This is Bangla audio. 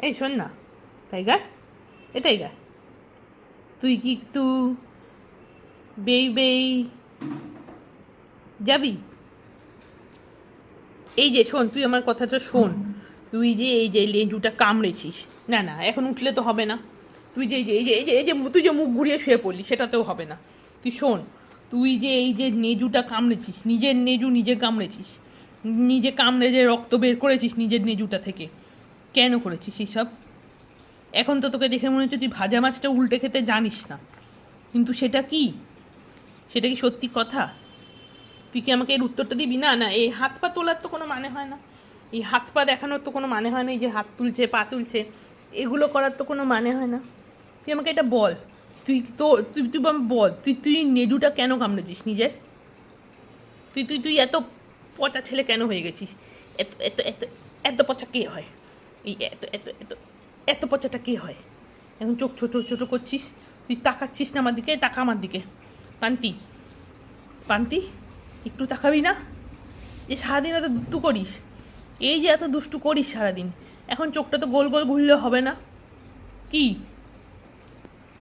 এই শোন না টাইগার, এ টাইগার, তুই কি একটু বেই বেই যাবি? এই যে শোন, তুই আমার কথাটা শোন। তুই যে এই যে লেজুটা কামড়েছিস, না না এখন উঠলে তো হবে না। তুই যে এই যে এই যে এই যে এই যে তুই যে মুখ ঘুরিয়ে শুয়ে পড়লি, সেটাতেও হবে না। তুই শোন, তুই যে এই যে নেজুটা কামড়েছিস, নিজের নেজু নিজে কামড়েছিস, নিজে কামড়ে যে রক্ত বের করেছিস নিজের নেজুটা থেকে, কেন করেছিস এইসব? এখন তো তোকে দেখে মনে হচ্ছে তুই ভাজা মাছটা উল্টে খেতে জানিস না, কিন্তু সেটা কি, সেটা কি সত্যি কথা? তুই কি আমাকে এর উত্তরটা দিবি? না না, এই হাত পা তোলার তো কোনো মানে হয় না, এই হাত পা দেখানোর তো কোনো মানে হয় না, এই যে হাত তুলছে পা তুলছে এগুলো করার তো কোনো মানে হয় না। তুই আমাকে এটা বল, তুই তো তুই তুই আমাকে বল, তুই তুই নেজুটা কেন কামড়েছিস নিজের? তুই তুই তুই এত পচা ছেলে কেন হয়ে গেছিস? এত এত এত এত পচা কে হয়? এই এত এত এত এত পচাটা কে হয়? এখন চোখ ছোটো ছোটো করছিস, তুই তাকাচ্ছিস না আমার দিকে, টাকা আমার দিকে। পান্তি, পান্তি, একটু তাকাবি না? যে সারাদিন এত দুষ্টু করিস, এই যে এত দুষ্টু করিস সারাদিন, এখন চোখটা তো গোল গোল ঘুরলে হবে না কি?